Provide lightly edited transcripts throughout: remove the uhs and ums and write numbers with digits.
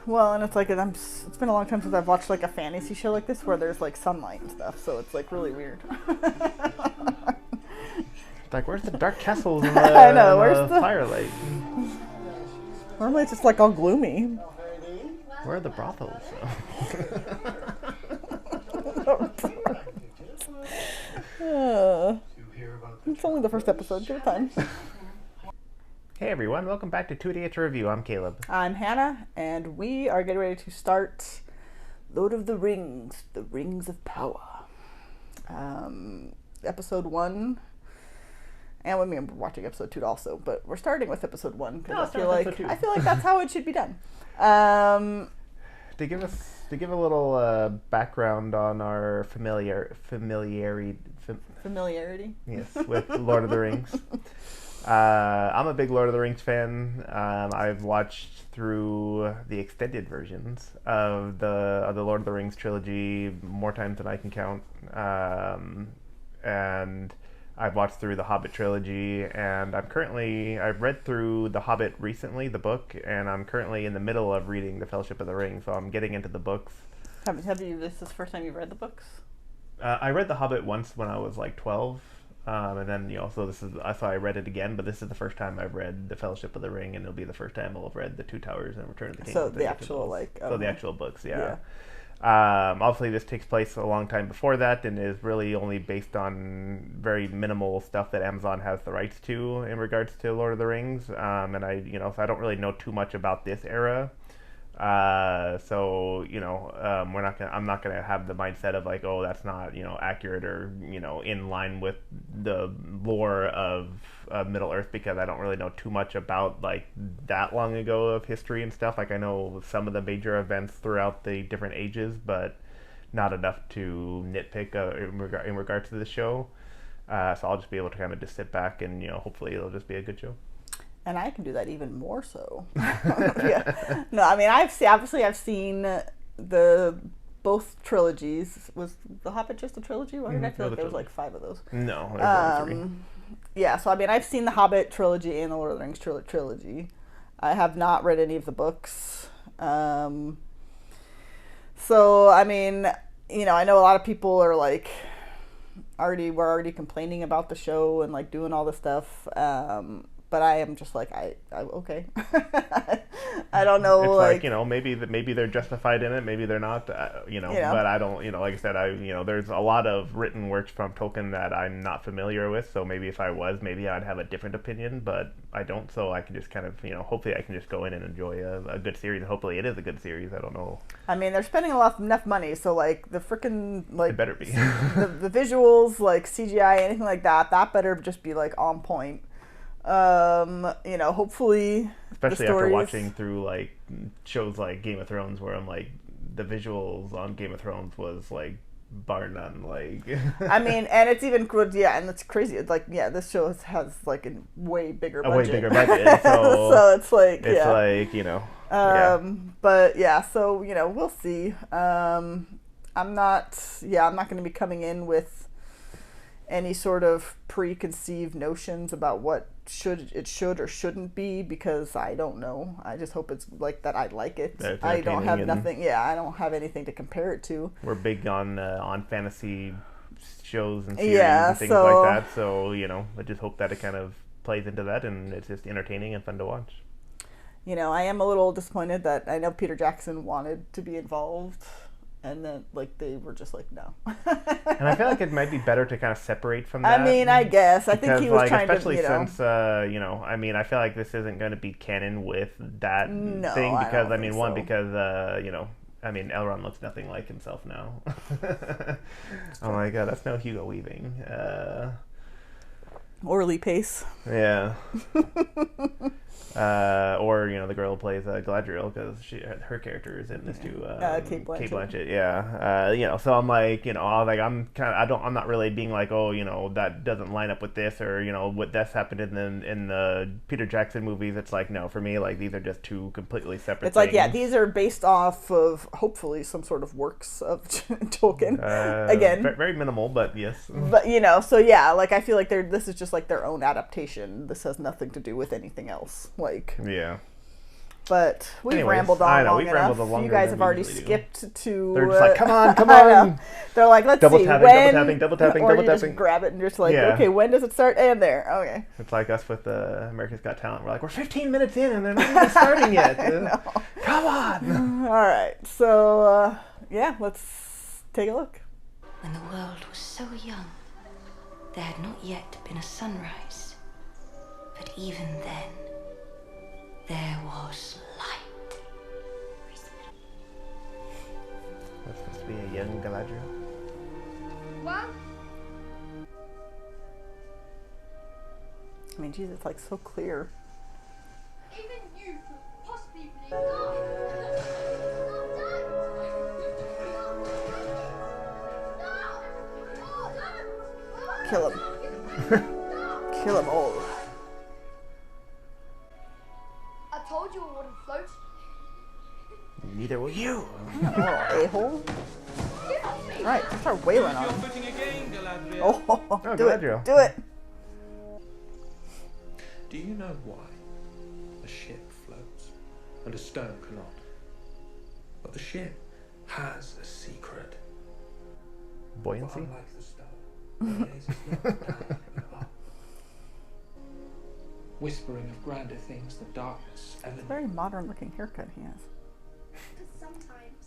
Well, and it's like it's been a long time since I've watched like a fantasy show like this where there's like sunlight and stuff, so it's like really weird. Like, where's the dark castles and the, I know, where's the firelight? Normally it's just like all gloomy. Where are the brothels? It's only the first episode. Good time. Hey everyone, welcome back to 2 Idiots Review. I'm Caleb. I'm Hannah, and we are getting ready to start Lord of the Rings, The Rings of Power. Episode 1. And we're watching episode 2 also, but we're starting with episode 1 because I feel like that's how it should be done. To give a little background on our familiarity. Yes, with Lord of the Rings. I'm a big Lord of the Rings fan. I've watched through the extended versions of the Lord of the Rings trilogy more times than I can count, and I've watched through the Hobbit trilogy, and I've read through The Hobbit recently, the book, and I'm currently in the middle of reading The Fellowship of the Ring, so I'm getting into the books. Have you? This is the first time you've read the books? I read The Hobbit once when I was like 12, and then so I read it again, but this is the first time I've read The Fellowship of the Ring, and it'll be the first time I'll have read The Two Towers and Return of the King. So the actual the actual books, yeah. Obviously, this takes place a long time before that, and is really only based on very minimal stuff that Amazon has the rights to in regards to Lord of the Rings. And so I don't really know too much about this era. I'm not gonna have the mindset of like, oh, that's not accurate or in line with the lore of Middle Earth, because I don't really know too much about like that long ago of history and stuff. Like, I know some of the major events throughout the different ages, but not enough to nitpick in regards to the show. So I'll just be able to kind of just sit back and hopefully it'll just be a good show. And I can do that even more so. Yeah. No, I mean, I've seen the both trilogies. Was The Hobbit just a trilogy? Why did I feel like there was like 5 of those? No, there's only 3. Yeah, so I mean, I've seen the Hobbit trilogy and the Lord of the Rings trilogy. I have not read any of the books. So I mean, I know a lot of people are like already complaining about the show and like doing all this stuff. But I am just like, I okay. I don't know. It's like maybe they're justified in it, maybe they're not. But I don't. Like I said, there's a lot of written works from Tolkien that I'm not familiar with. So maybe if I was, maybe I'd have a different opinion. But I don't. So I can just kind of, hopefully I can just go in and enjoy a good series. And hopefully it is a good series. I don't know. I mean, they're spending enough money, so like the freaking it better be the visuals, like CGI, anything like that better just be like on point. Hopefully, especially after watching through like shows like Game of Thrones, where I'm like, the visuals on Game of Thrones was like bar none. Like, I mean, and it's even good, yeah, and it's crazy. It's like, yeah, this show has like a way bigger budget. So it's like, but yeah, so we'll see. I'm not going to be coming in with any sort of preconceived notions about what should or shouldn't be, because I don't know. I just hope it's like that. I like it. I don't have nothing. Yeah, I don't have anything to compare it to. We're big on fantasy shows and series and things like that. So I just hope that it kind of plays into that, and it's just entertaining and fun to watch. I am a little disappointed that I know Peter Jackson wanted to be involved, and then like they were just like, no. And I feel like it might be better to kind of separate from that. I mean, I guess I think he was trying especially to, since I mean, I feel like this isn't going to be canon with that thing, because I mean, because I mean, Elrond looks nothing like himself now. Oh my god, that's no Hugo Weaving. Orly Pace. Yeah. Or the girl who plays Galadriel, because her character is in this too. Kate Blanchett. Yeah. So I'm like, I'm not really being like, oh, that doesn't line up with this, or what that's happened in the Peter Jackson movies. It's like, no, for me, like, these are just two completely separate. It's like, yeah, these are based off of hopefully some sort of works of Tolkien. Again, very minimal, but yes. But so yeah, like I feel like this is just like their own adaptation. This has nothing to do with anything else. Like, yeah. But we've Anyways, rambled on I know, long we've enough. rambled You longer guys than have we already usually do. skipped to. They're just like, come on, come I know. on. They're like, let's Double see tapping, when. double tapping, or double you just tapping. grab it and you're just like, Yeah. okay, when does it start? And there, okay. It's like us with America's Got Talent. We're like, we're 15 minutes in and they're not even starting yet. Come on. All right, so yeah, let's take a look. When the world was so young, there had not yet been a sunrise. But even then, there was light. That's supposed to be a young Galadriel. What? I mean, geez, it's like so clear. Even you could possibly believe that. Kill him. Kill them all. I told you it wouldn't float. Neither will you. Oh, a-hole. Right, start wailing on him. Oh, do Galadriel. it. Do it. Do you know why a ship floats and a stone cannot? But the ship has a secret. But Buoyancy? unlike the stone, it gazes not down from above, whispering of grander things than darkness ever knew. Very modern looking haircut he has. Sometimes.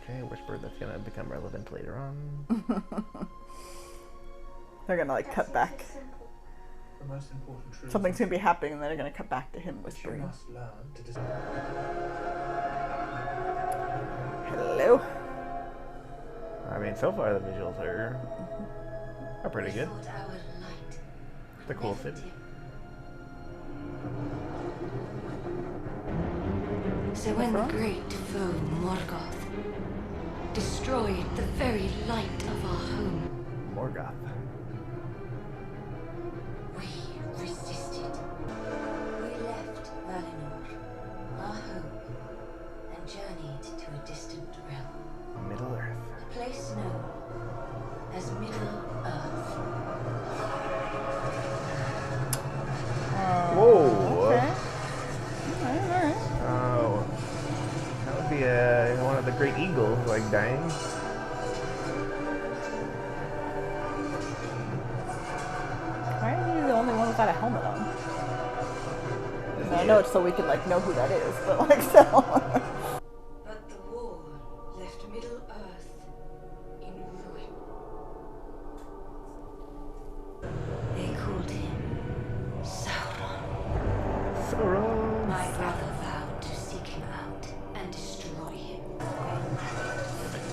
Okay, a whisper that's going to become relevant later on. They're gonna like cut back. The most important truth Something's gonna be happening and then they're gonna cut back to him you whispering. must learn to Hello. I mean, so far the visuals are pretty good. We thought our light It's a cool city. So when the great foe Morgoth destroyed the very light of our home, Morgoth. we resisted. We left Valinor, our home, and journeyed to a distant realm, Middle Earth. a place known as Middle Earth. Whoa! Okay. Alright. Oh. That would be one of the great eagles, like, dying. Why are you the only one without a helmet on? I know it's so we can like know who that is, but like still. But the war left Middle Earth in ruin. They called him Sauron. Sauron. My brother vowed to seek him out and destroy him.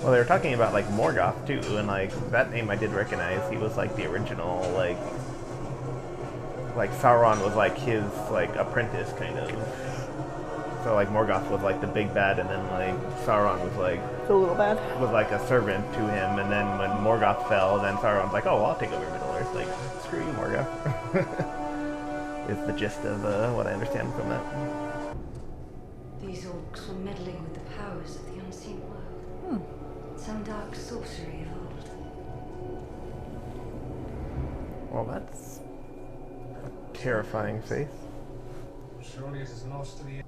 Well, they were talking about, like, Morgoth, too, and, like, that name I did recognize. He was, like, the original, like, Sauron was, like, his, like, apprentice, kind of. So, like, Morgoth was, like, the big bad, and then, like, Sauron was, like, It's a little bad. a servant to him, and then when Morgoth fell, then Sauron's like, oh, well, I'll take over Middle Earth. Like, screw you, Morgoth. Is the gist of what I understand from that. These orcs were meddling with the powers of the unseen world. Some dark sorcery of old. Well, that's a terrifying face. Surely it is lost to the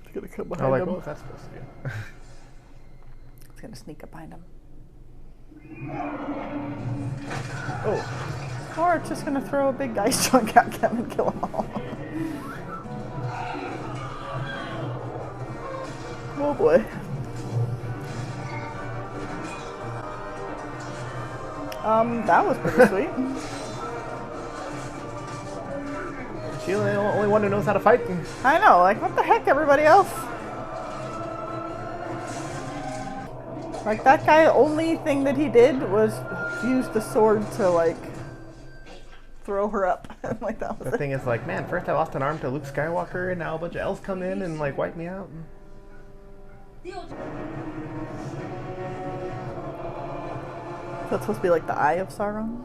It's gonna come Oh, behind like, him. what was that supposed to do? It's gonna sneak up behind him. Oh, Or it's just gonna throw a big guy's chunk at them and kill them all. Oh boy. That was pretty sweet. she the only one who knows how to fight. I know, like what the heck, everybody else? Like that guy, only thing that he did was use the sword to like throw her up. Like that was The it. thing is, like, man, first I lost an arm to Luke Skywalker, and now a bunch of elves come in and, like, wipe me out. That's supposed to be like the eye of Sauron.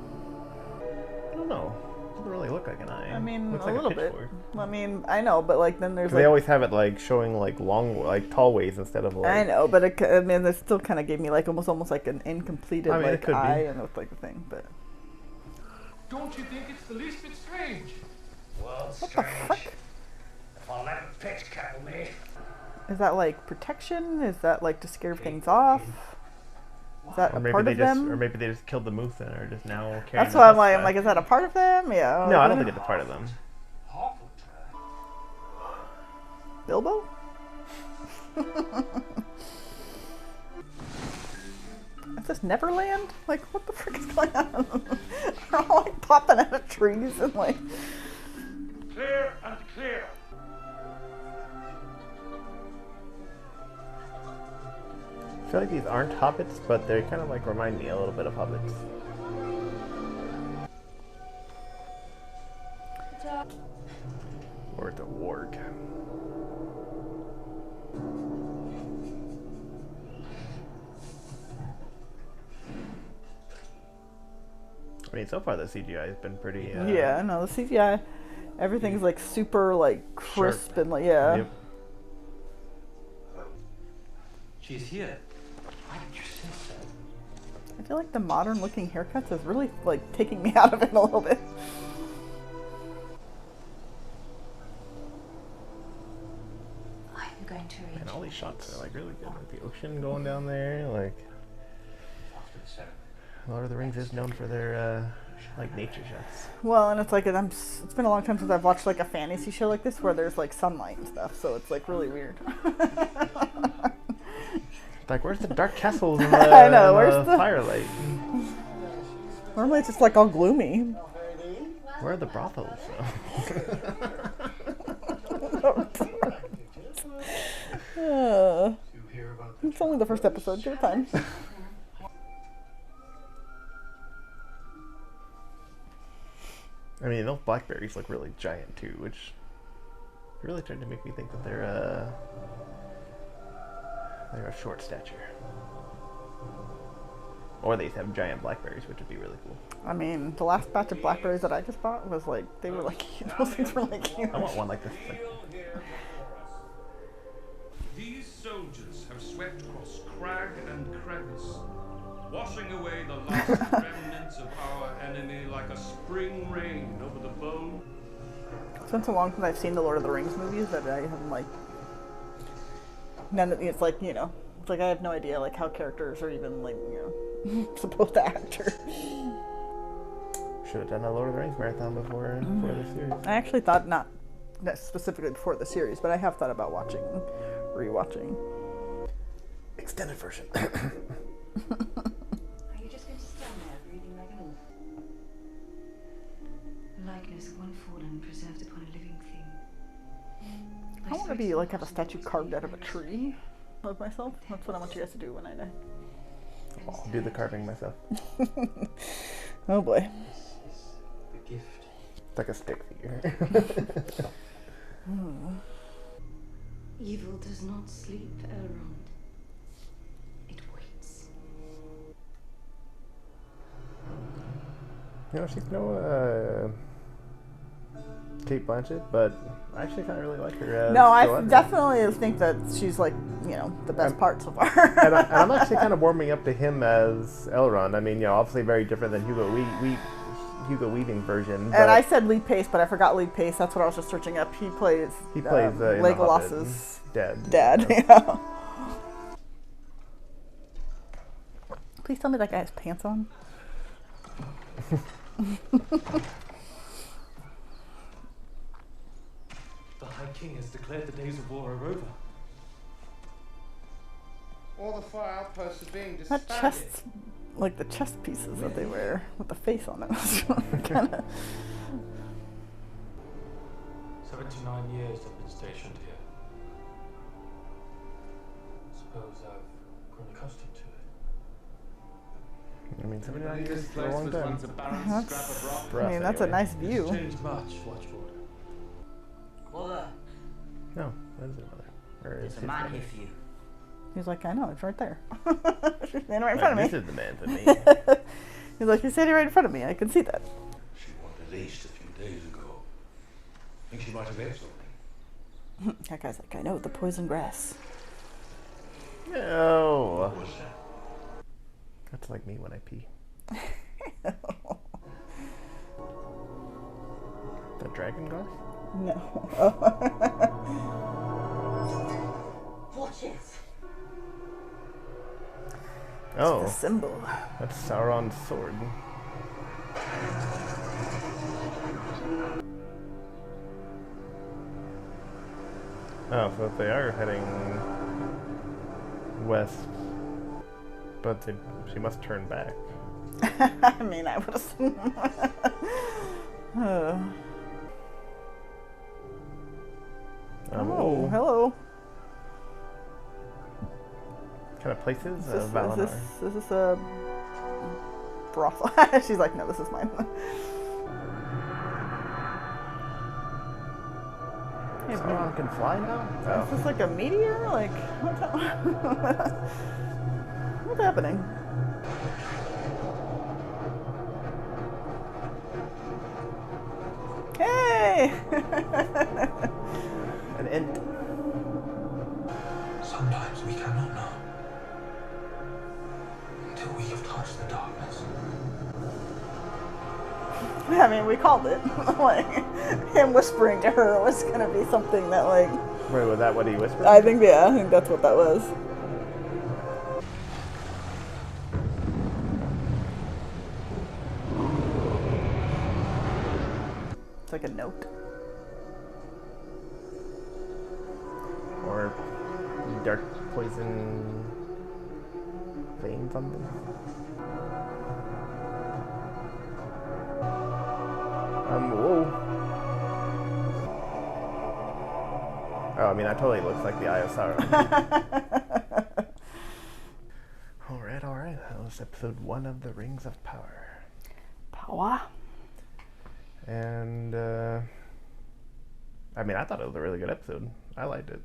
I don't know. Doesn't really look like an eye. I mean, looks a like little bit. pitchfork. I mean, I know, but like then there's They always have it like showing like long, like tall ways instead of like. I know, but I mean, it still kind of gave me like almost like an incompleted I mean, it like could be. eye and with like the thing, but. Don't you think it's the least bit strange? Well, What the strange. fuck? If I let him pitch cattle me. Is that like protection? Is that like to scare things off? Is that Or a maybe part they of just, them? or maybe they just killed the moose and are just now carrying. That's the why husk I'm back. like, is that a part of them? Yeah. No, I don't think it's a part of them. Bilbo? Is this Neverland? Like, what the frick is going on? They're all like popping out of trees and like. Clear and clear. I feel like these aren't hobbits, but they kind of like remind me a little bit of hobbits. Or it's a warg. I mean, so far the CGI has been pretty. Yeah, no, the CGI, everything's like super like crisp and like yeah. Yep. She's here. I feel like the modern looking haircuts is really like taking me out of it a little bit. I'm going to read. And all these shots are like really good. Like the ocean going down there, like. Lord of the Rings is known for their like nature shots. Well, and it's like it's been a long time since I've watched like a fantasy show like this where there's like sunlight and stuff, so it's like really weird. Like, where's the dark castles and the, I know, and where's the firelight? Normally it's just like all gloomy. Where are the brothels? It's only the first episode. Give it time. I mean, those blackberries look really giant too, which really tried to make me think that they're of short stature. Or they have giant blackberries, which would be really cool. I mean, the last batch of blackberries that I just bought was like, they were like, those things were like huge. I want one like this. These soldiers have swept across crag and crevice, washing away the last remnants of our enemy like a spring rain over the bone. It's been so long since I've seen the Lord of the Rings movies that I haven't like, none of it's like, you know, it's like I have no idea like how characters are even like, you know, supposed to act or. Should have done a Lord of the Rings marathon before the series. I actually thought not specifically before the series, but I have thought about rewatching. Extended version. Are you just going to stand there breathing like an elf? The likeness of one fallen preserved upon a living thing. I want to be like have a statue carved out of a tree of myself. That's what I want you guys to do when I die. I'll do the carving myself. Oh boy. The gift. It's like a stick figure. Evil does not sleep, Elrond. It waits. You know, she's no Kate Blanchett, but I actually kind of really like her. As No, I Galadriel. definitely think that she's like, you know, the best part so far. and I'm actually kind of warming up to him as Elrond. I mean, you know, obviously very different than Hugo Weaving version. But And I said Lee Pace, but I forgot Lee Pace. That's what I was just searching up. He plays in The Hobbit, Legolas's dad. Yeah. Please tell me that guy has pants on. The High King has declared the days of war are over. All the four outposts are being That disbanded. chest, like the chest pieces that they wear with the face on it, kind of. 79 years I've been stationed here. Suppose I've grown accustomed to it. I mean, 79 years This is a place long was time. once a barren scrap of rock. For I us, mean, that's a anyway. nice view. It's changed much, Watchford. Mother, No, that isn't mother. Or there's is a his man mother. here for you. He's like, I know, it's right there. She's standing right in front of This me. is the man for me. He's like, you're standing right in front of me. I can see that. She wanted at least a few she might have ate something. That guy's like, I know, the poison grass. No. What was it? That's like me when I pee. The dragon glass? No. Watch it. Oh, The symbol. that's Sauron's sword. Oh, so they are heading west, but she must turn back. I mean, I would assume. Oh, hello. What kind of place is Is Valinor? is this a brothel? She's like, no, this is mine. Hey, Sauron can fly now? is this like a meteor? Like, what's that? What's happening? Hey! An ent. Sometimes we cannot know until we have touched the darkness. I mean, we called it. Like, him whispering to her was gonna be something that, like, Wait, was that what he whispered? I think that's what that was. It's like a note. Or dark poison vein something? Whoa. Oh, I mean, that totally looks like the Eye of Sauron. Alright. That was episode 1 of The Rings of Power. Power. And, I mean, I thought it was a really good episode. I liked it.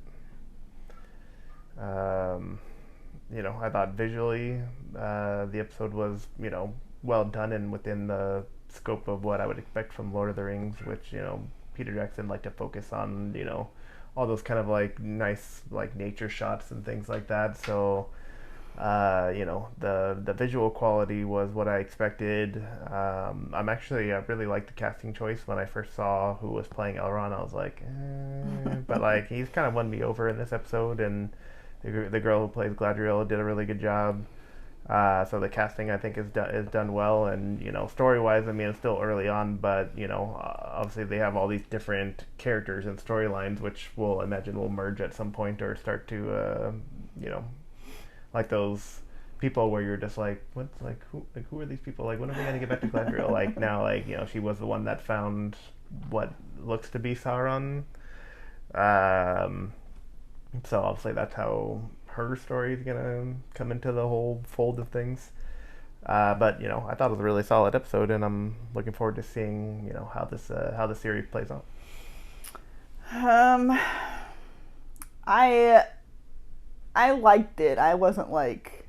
You know, I thought visually, the episode was, you know, well done and within the scope of what I would expect from Lord of the Rings, which, you know, Peter Jackson liked to focus on, you know, all those kind of like nice like nature shots and things like that. So you know, the visual quality was what I expected. I really liked the casting choice. When I first saw who was playing Elrond, I was like, but like he's kind of won me over in this episode, and the girl who plays Gladriel did a really good job. So the casting, I think, is done well, and you know, story-wise, I mean, it's still early on, but you know, obviously they have all these different characters and storylines, which we'll imagine will merge at some point or start to, you know, like those people where you're just like, what's like, who are these people? Like, when are we gonna get back to Gladriel? Like now, like you know, she was the one that found what looks to be Sauron. So obviously that's how her story is gonna come into the whole fold of things. But you know, I thought it was a really solid episode, and I'm looking forward to seeing, you know, how the series plays out. I liked it. I wasn't like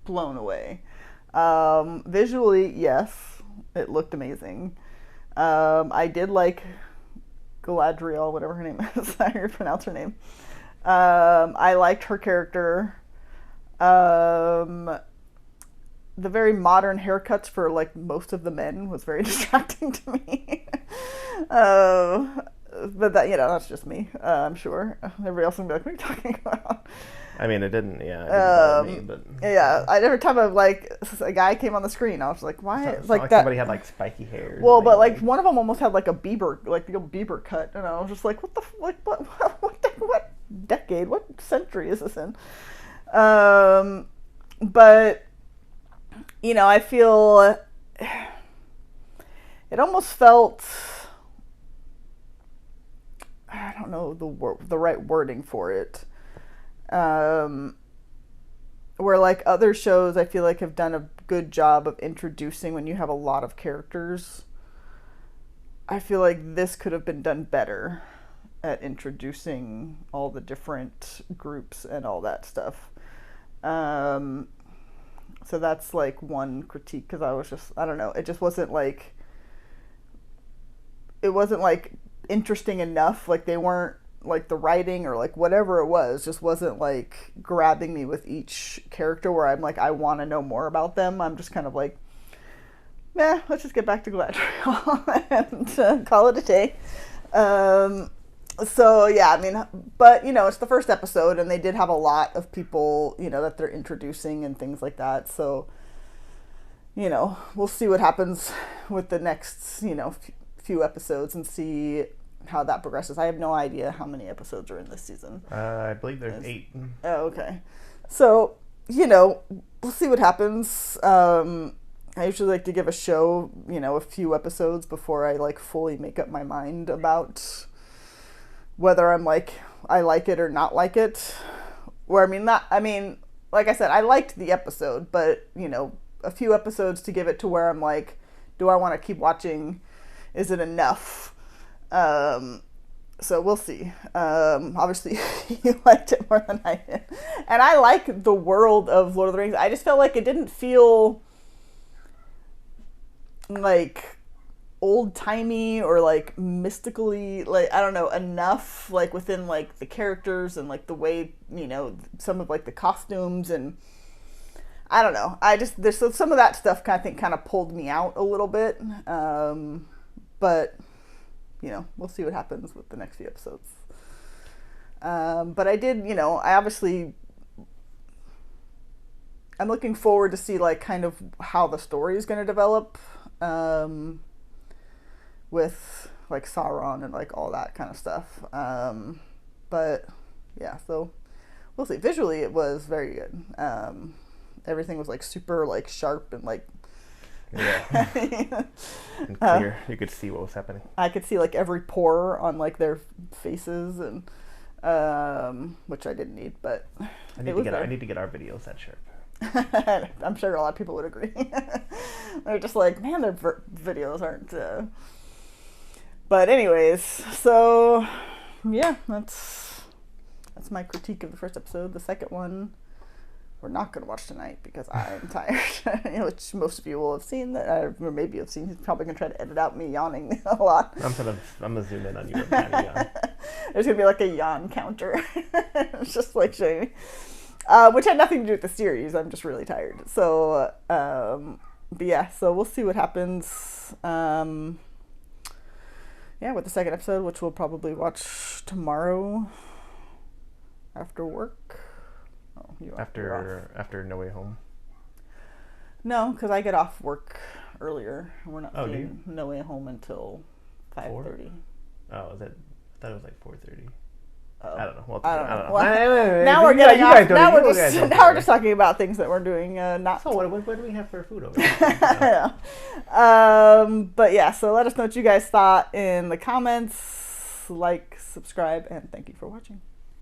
blown away. Visually, yes, it looked amazing. I did like Galadriel, whatever her name is. I heard pronounce her name. I liked her character. The very modern haircuts for like most of the men was very distracting to me. But that, you know, that's just me. I'm sure everybody else will be like, "What are you talking about?" I mean, it didn't bother me, but yeah, every time a guy came on the screen, I was like, "Why?" It's like not that. Somebody had like spiky hair. Well, but like one of them almost had like a Bieber, like the old Bieber cut, and I was just like, "What the what decade, what century is this in?" But you know, I feel it almost felt, I don't know the right wording for it. Where like other shows I feel like have done a good job of introducing when you have a lot of characters. I feel like this could have been done better at introducing all the different groups and all that stuff. So that's like one critique, because I don't know, it wasn't like interesting enough. Like they weren't like the writing or like whatever it was just wasn't like grabbing me with each character where I'm like I want to know more about them. I'm just kind of like, nah, let's just get back to Galadriel and call it a day. So yeah, I mean, but you know, it's the first episode, and they did have a lot of people, you know, that they're introducing and things like that. So, you know, we'll see what happens with the next, you know, few episodes and see how that progresses. I have no idea how many episodes are in this season. I believe there's 8. Oh, okay. So, you know, we'll see what happens. I usually like to give a show, you know, a few episodes before I like fully make up my mind about whether I'm like I like it or not like it. Or I mean, like I said, I liked the episode, but you know, a few episodes to give it to where I'm like, do I want to keep watching? Is it enough? So we'll see. Obviously you liked it more than I did. And I like the world of Lord of the Rings. I just felt like it didn't feel like old-timey or like mystically, like I don't know, enough like within like the characters and like the way, you know, some of like the costumes, and I don't know, there's some of that stuff kind of pulled me out a little bit, but you know, we'll see what happens with the next few episodes. But I did, you know, I'm looking forward to see like kind of how the story is going to develop, with like Sauron and like all that kind of stuff. But yeah, so we'll see. Visually it was very good. Everything was like super like sharp and like and clear. You could see what was happening. I could see like every pore on like their faces, and which I didn't need, but I need to get our videos that sharp. I'm sure a lot of people would agree. They're just like, man, their videos aren't. But anyways, so yeah, that's my critique of the first episode. The second one, we're not going to watch tonight because I'm tired, which most of you will have seen, or maybe you've seen. He's probably going to try to edit out me yawning a lot. I'm gonna zoom in on you. Yawn. There's going to be like a yawn counter. It's just like showing me. Which had nothing to do with the series. I'm just really tired. So, but yeah, so we'll see what happens. Yeah, with the second episode, which we'll probably watch tomorrow after work. Oh, after No Way Home. No, because I get off work earlier. We're not do you? seeing No Way Home until 5:30. Oh, is it? I thought it was like 4:30. Oh. I don't know. Well, I don't know. Well, now we're getting off. Now we're just talking about things that we're doing. Not. So what do we have for food over there? But yeah, so let us know what you guys thought in the comments. Like, subscribe, and thank you for watching.